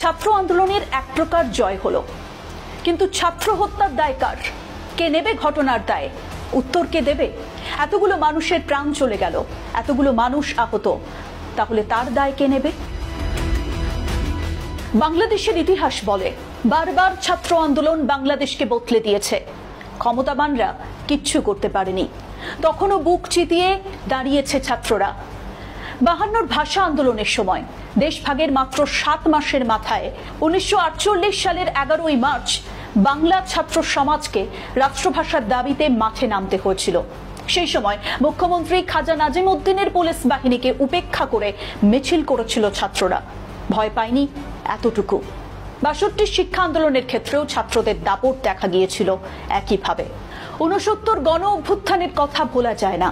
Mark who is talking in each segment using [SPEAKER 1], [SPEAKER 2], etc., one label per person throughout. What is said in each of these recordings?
[SPEAKER 1] ছাত্র আন্দোলনের এক প্রকার জয় হলো, কিন্তু ছাত্র হত্যার দায় কার? কে নেবে ঘটনার দায়? উত্তর কে দেবে? এতগুলো মানুষের প্রাণ চলে গেল, এতগুলো মানুষ আহত, তাহলে তার দায় কে নেবে? বাংলাদেশের ইতিহাস বলে বারবার ছাত্র আন্দোলন বাংলাদেশকে বদলে দিয়েছে। ক্ষমতাবানরা কিচ্ছু করতে পারেনি, তখনও বুক চিতিয়ে দাঁড়িয়েছে ছাত্ররা। 52 ভাষা আন্দোলনের সময় দেশভাগের মাত্র 7 মাসের মাথায় 1948 সালের 11ই মার্চ বাংলা ছাত্র সমাজকে রাষ্ট্রভাষার দাবিতে মাঠে নামতে হয়েছিল। সেই সময় মুখ্যমন্ত্রী খাজা নাজিম উদ্দিনের পুলিশ বাহিনীকে উপেক্ষা করে মিছিল করেছিল ছাত্ররা। ভয় পায়নি এতটুকু। 62 শিক্ষা আন্দোলনের ক্ষেত্রেও ছাত্রদের দাপট দেখা গিয়েছিল একইভাবে। 69 গণ অভ্যুত্থানের কথা ভোলা যায় না।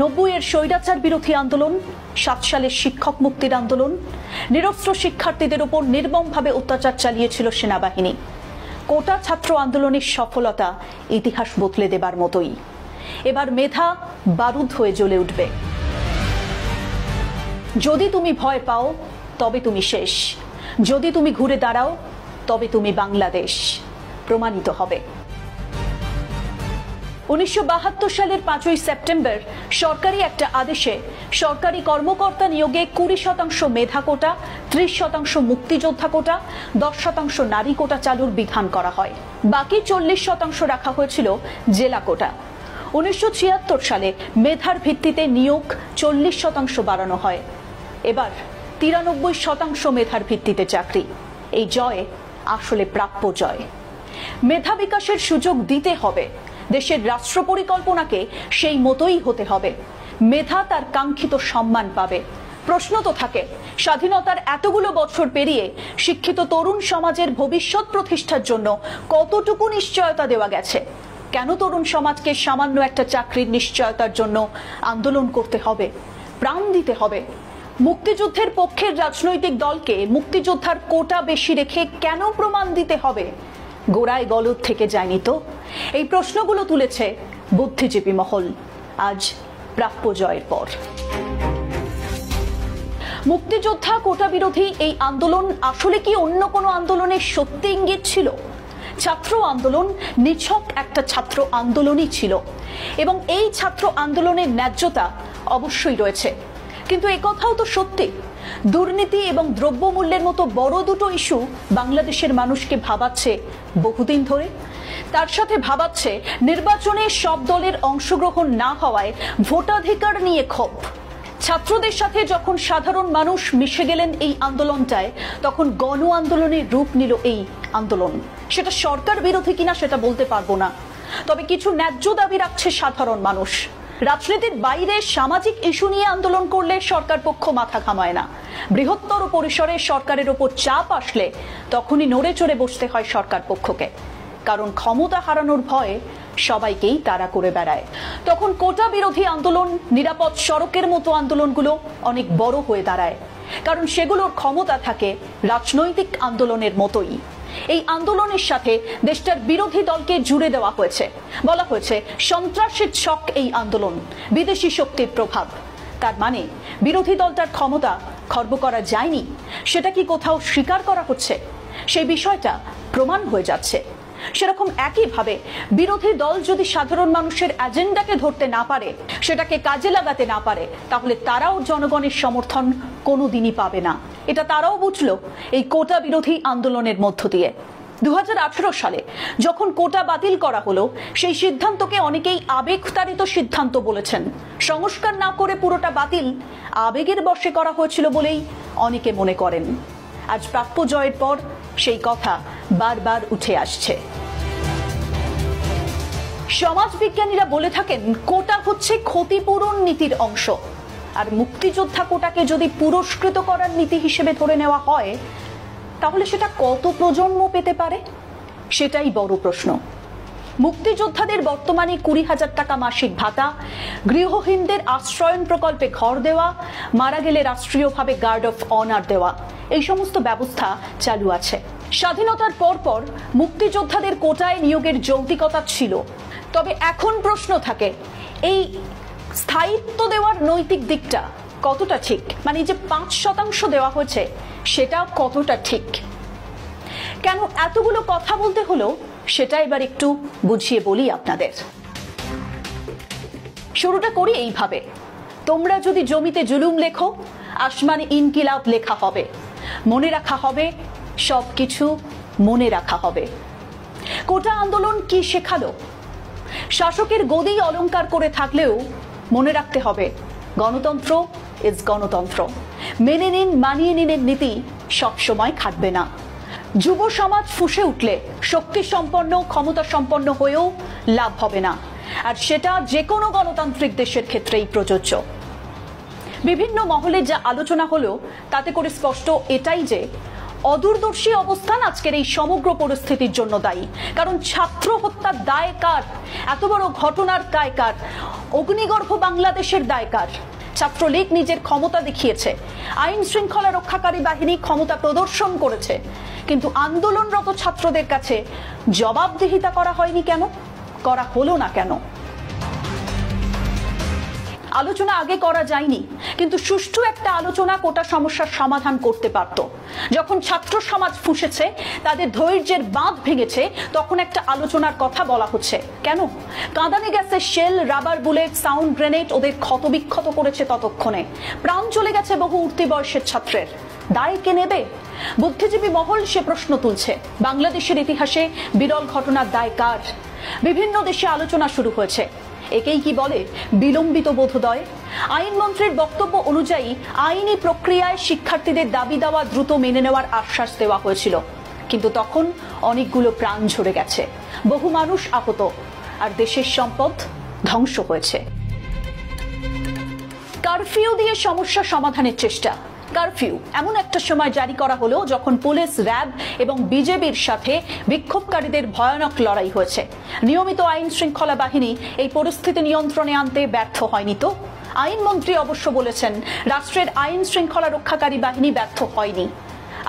[SPEAKER 1] 90-এর স্বৈরাচার বিরোধী আন্দোলন, 7 সালের শিক্ষক মুক্তির আন্দোলন, নিরস্ত্র শিক্ষার্থীদের উপর নির্মমভাবে অত্যাচার চালিয়েছিল সেনাবাহিনী। কোটা ছাত্র আন্দোলনের সফলতা ইতিহাস বদলে দেবার মতোই। এবার মেধা বারুদ হয়ে জ্বলে উঠবে। যদি তুমি ভয় পাও তবে তুমি শেষ, যদি তুমি ঘুরে দাঁড়াও তবে তুমি বাংলাদেশ প্রমাণিত হবে। 1972 সালের 5ই সেপ্টেম্বর সরকারি একটা আদেশে সরকারি কর্মকর্তা নিয়োগে 20% মেধা কোটা, 30% মুক্তিযোদ্ধা কোটা, 10% নারী কোটা চালুর বিধান করা হয়। বাকি 40% রাখা হয়েছিল জেলা কোটা। 1976 সালে মেধার ভিত্তিতে নিয়োগ 40% বাড়ানো হয়। এবার 93% মেধার ভিত্তিতে চাকরি। এই জয় আসলে প্রাপ্য জয়। মেধা বিকাশের সুযোগ দিতে হবে, দেশের রাষ্ট্র পরিকল্পনাকে সেই মতোই হতে হবে। মেধা তার কাঙ্ক্ষিত সম্মান পাবে। প্রশ্ন তো থাকে, স্বাধীনতার এতগুলো বছর পেরিয়ে শিক্ষিত তরুণ সমাজের ভবিষ্যৎ প্রতিষ্ঠার জন্য কতটুকু নিশ্চয়তা দেওয়া গেছে? কেন তরুণ সমাজকে সামান্য একটা চাকরির নিশ্চয়তার জন্য আন্দোলন করতে হবে, প্রাণ দিতে হবে? মুক্তিযুদ্ধের পক্ষের রাজনৈতিক দলকে মুক্তিযোদ্ধার কোটা বেশি রেখে কেন প্রমাণ দিতে হবে? গোড়ায় গলদ থেকে যায়নি তো? এই প্রশ্নগুলো তুলেছে বুদ্ধিজীবী মহল আজ প্রাপ্য জয়ের পর। মুক্তিযোদ্ধা কোটা বিরোধী এই আন্দোলন আসলে কি অন্য কোনো আন্দোলনের সত্যি ইঙ্গিত ছিল? ছাত্র আন্দোলন নিছক একটা ছাত্র আন্দোলনই ছিল, এবং এই ছাত্র আন্দোলনের ন্যায্যতা অবশ্যই রয়েছে। কিন্তু একথাও তো সত্যি, দুর্নীতি এবং দ্রব্যমূল্যের মতো বড় দুটো ইস্যু বাংলাদেশের মানুষকে ভাবাচ্ছে বহুদিন ধরে। তার সাথে ভাবাচ্ছে নির্বাচনে সব দলের অংশগ্রহণ না হওয়ায় ভোটাধিকার নিয়ে ক্ষোভ। ছাত্রদের সাথে যখন সাধারণ মানুষ মিশে গেলেন এই আন্দোলনটায়, তখন গণ আন্দোলনের রূপ নিল এই আন্দোলন। সেটা সরকার বিরোধী কিনা সেটা বলতে পারবো না, তবে কিছু ন্যায্য দাবি রাখছে সাধারণ মানুষ। রাজনীতির বাইরে সামাজিক ইস্যু নিয়ে আন্দোলন করলে সরকার পক্ষ মাথা ঘামায় না। বৃহত্তর পরিসরে সরকারের ওপর চাপ আসলে তখনই নড়ে চড়ে বসতে হয় সরকার পক্ষকে, কারণ ক্ষমতা হারানোর ভয়ে সবাইকেই তাড়া করে বেড়ায়। তখন কোটা বিরোধী আন্দোলন, নিরাপদ সড়কের মতো আন্দোলনগুলো অনেক বড় হয়ে দাঁড়ায়, কারণ সেগুলোর ক্ষমতা থাকে রাজনৈতিক আন্দোলনের মতোই। এই আন্দোলনের সাথে দেশটার বিরোধী দলকে জুড়ে দেওয়া হয়েছে। বলা হয়েছে সন্ত্রাসের ছক এই আন্দোলন, বিদেশি শক্তির প্রভাব। তার মানে বিরোধী দলটার ক্ষমতা খর্ব করা যায়নি, সেটা কি কোথাও স্বীকার করা হচ্ছে? সেই বিষয়টা প্রমাণ হয়ে যাচ্ছে। সেরকম একইভাবে বিরোধী দল যদি সাধারণ মানুষের এজেন্ডাকে ধরতে না পারে, সেটাকে কাজে লাগাতে না পারে, তাহলে তারাও জনগণের সমর্থন কোনোদিনই পাবে না। এটা তারাও বুঝলো এই কোটা বিরোধী আন্দোলনের মধ্য দিয়ে। 2018 সালে যখন কোটা বাতিল করা হলো, সেই সিদ্ধান্তকে অনেকেই আবেগতাড়িত সিদ্ধান্ত বলেছেন। সংস্কার না করে পুরোটা বাতিল আবেগের বশে করা হয়েছিল বলেই অনেকে মনে করেন। আজ প্রাপ্য জয়ের পর সেই কথা বারবার উঠে আসছে। সমাজবিজ্ঞানীরা বলে থাকেন কোটা হচ্ছে ক্ষতিপূরণ নীতির অংশ, আর মুক্তিযোদ্ধা কোটাকে যদি পুরস্কৃত করার নীতি হিসেবে ধরে নেওয়া হয়, তাহলে সেটা কত প্রজন্ম পেতে পারে? সেটাই বড় প্রশ্ন। মুক্তিযোদ্ধাদের বর্তমানে 20,000 টাকা মাসিক ভাতা, গৃহহীনদের আশ্রয়ন প্রকল্পে ঘর দেওয়া, মারা গেলে রাষ্ট্রীয়ভাবে গার্ড অফ অনার দেওয়া, এই সমস্ত ব্যবস্থা চালু আছে। স্বাধীনতার পর মুক্তিযোদ্ধাদের কোটায় নিয়োগের যৌক্তিকতা ছিল, তবে এখন প্রশ্ন থাকে এই স্থায়িত্ব দেওয়ার নৈতিক দিকটা কতটা ঠিক। মানে যে 5% দেওয়া হয়েছে, সেটা কতটা ঠিক, কেন এতগুলো কথা বলতে হলো সেটা এবার একটু বুঝিয়ে বলি আপনাদের। শুরুটা করি এইভাবে, তোমরা যদি জমিতে জুলুম লেখো, আসমানে ইনকিলাব লেখা হবে, মনে রাখা হবে, সবকিছু মনে রাখা হবে। কোটা আন্দোলন কি শেখালো? শাসকের গদি অলংকার করে থাকলেও মনে রাখতে হবে গণতন্ত্র ইজ গণতন্ত্র। মেনে নিন, মানিয়ে নিনের নীতি সবসময় খাটবে না। যুব সমাজ ফুঁসে উঠলে শক্তি সম্পন্ন, ক্ষমতা সম্পন্ন হয়েও লাভ হবে না, আর সেটা যে কোনো গণতান্ত্রিক দেশের ক্ষেত্রেই প্রযোজ্য। বিভিন্ন মহলে যা আলোচনা হলো তাতে করে স্পষ্ট এটাই যে অদূরদর্শী অবস্থান আজকের এই সমগ্র পরিস্থিতির জন্য দায়ী। কারণ ছাত্র হত্যার দায় কার? এত বড় ঘটনার দায় কার? অগ্নিগর্ভ বাংলাদেশের দায় কার? ছাত্রলীগ নিজের ক্ষমতা দেখিয়েছে, আইন শৃঙ্খলা রক্ষাকারী বাহিনী ক্ষমতা প্রদর্শন করেছে, কিন্তু আন্দোলনরত ছাত্রদের কাছে জবাবদিহিতা করা হয়নি কেন? করা হলো না কেন? আলোচনা আগে করা যায়নি, কিন্তু সুষ্ঠু একটা আলোচনা কোটা সমস্যার সমাধান করতে পারত। যখন ছাত্র সমাজ ফুঁসেছে, তাদের ধৈর্যের বাঁধ ভেঙেছে, তখন একটা আলোচনার কথা বলা হচ্ছে কেন? কাঁদানে গ্যাসের shell, rubber bullet, sound grenade ওদের ক্ষতবিক্ষত করেছে, ততক্ষণে প্রাণ চলে গেছে বহু উঠতি বয়সের ছাত্রের। দায় কে নেবে? বুদ্ধিজীবী মহল সে প্রশ্ন তুলছে। বাংলাদেশের ইতিহাসে বিরল ঘটনার দায় কার? বিভিন্ন দেশে আলোচনা শুরু হয়েছে। একেই কি বলে বিলম্বিত বোধোদয়? আইনমন্ত্রীর বক্তব্য অনুযায়ী আইনি প্রক্রিয়ায় শিক্ষার্থীদের দাবি দাওয়া দ্রুত মেনে নেওয়ার আশ্বাস দেওয়া হয়েছিল, কিন্তু তখন অনেকগুলো প্রাণ ঝরে গেছে, বহু মানুষ আহত, আর দেশের সম্পদ ধ্বংস হয়েছে। কারফিউ দিয়ে সমস্যা সমাধানের চেষ্টা। কারফিউ এমন একটা সময় জারি করা হলো যখন পুলিশ, র্যাব এবং বিজেপির সাথে বিক্ষোভকারীদের ভয়ানক লড়াই হয়েছে। নিয়মিত আইন শৃঙ্খলা বাহিনী এই পরিস্থিতি নিয়ন্ত্রণে আনতে ব্যর্থ হয়নি তো? আইনমন্ত্রী অবশ্য বলেছেন রাষ্ট্রের আইন শৃঙ্খলা রক্ষাকারী বাহিনী ব্যর্থ হয়নি।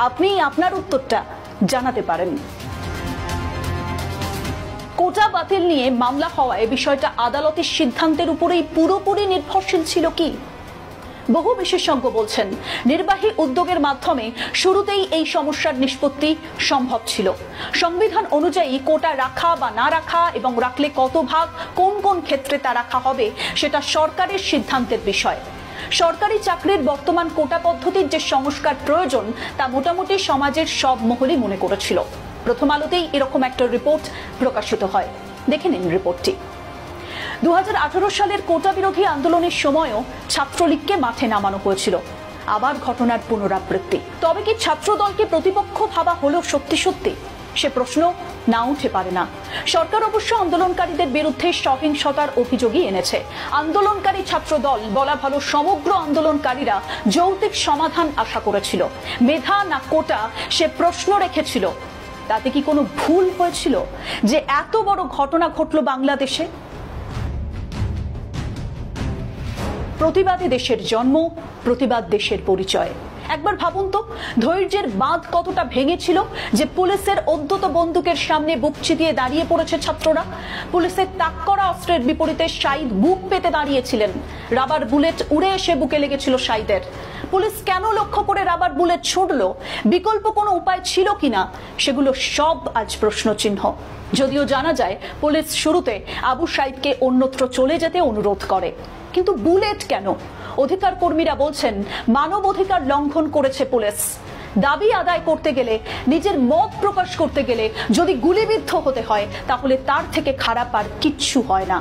[SPEAKER 1] আপনি আপনার উত্তরটা জানাতে পারেন। কোটা বাতিল নিয়ে মামলা হওয়ায় বিষয়টা আদালতের সিদ্ধান্তের উপরেই পুরোপুরি নির্ভরশীল ছিল কি? বহু বিশেষজ্ঞ বলছেন নির্বাহী উদ্যোগের মাধ্যমে শুরুতেই এই সমস্যার নিষ্পত্তি সম্ভব ছিল। সংবিধান অনুযায়ী কোটা রাখা বা না রাখা এবং রাখলে কত ভাগ, কোন কোন ক্ষেত্রে তা রাখা হবে, সেটা সরকারের সিদ্ধান্তের বিষয়। সরকারি চাকরির বর্তমান কোটা পদ্ধতির যে সংস্কার প্রয়োজন তা মোটামুটি সমাজের সব মহলই মনে করেছিল। প্রথম আলোতেই এরকম একটা রিপোর্ট প্রকাশিত হয়, দেখে নিন রিপোর্টটি। 2018 সালের কোটা বিরোধী আন্দোলনের সময়ও ছাত্রলীগকে মাঠে নামানো হয়েছিল। আবার ঘটনার পুনরাবৃত্তি। তবে কি ছাত্র দলকে প্রতিপক্ষ ভাবা হলো সত্যি সত্যি? সে প্রশ্ন না উঠে পারে না। সরকার অবশ্য আন্দোলনকারীদের বিরুদ্ধে সহিংসতার অভিযোগই এনেছে। আন্দোলনকারী ছাত্র দল, বলা ভালো সমগ্র আন্দোলনকারীরা যৌক্তিক সমাধান আশা করেছিল। মেধা না কোটা সে প্রশ্ন রেখেছিল। তাতে কি কোনো ভুল হয়েছিল যে এত বড় ঘটনা ঘটলো বাংলাদেশে? প্রতিবাদে দেশের জন্ম, প্রতিবাদ দেশের পরিচয়। একবার ভাবুন তো, ধৈর্যের বাঁধ কতটা ভেঙেছিল যে পুলিশের অদ্যত বন্দুকের সামনে বুক চিতিয়ে দাঁড়িয়ে পড়েছে ছাত্ররা। পুলিশের তাক করা অস্ত্রের বিপরীতে শাহিদ বুক পেতে দাঁড়িয়েছিলেন। রাবার বুলেট উড়ে এসে বুকে লেগেছিল শাহিদের। পুলিশ কেন লক্ষ্য করে রাবার বুলেট ছুঁড়ল? বিকল্প কোনো উপায় ছিল কিনা? সেগুলো সব আজ প্রশ্নচিহ্ন। যদিও জানা যায় পুলিশ শুরুতে আবু সাইদকে অন্যত্র চলে যেতে অনুরোধ করে, কিন্তু বুলেট কেন? অধিকার কর্মীরা বলছেন মানব অধিকার লঙ্ঘন করেছে পুলিশ। দাবি আদায় করতে গেলে, নিজের মত প্রকাশ করতে গেলে যদি গুলিবিদ্ধ হতে হয়, তাহলে তার থেকে খারাপ আর কিচ্ছু হয় না।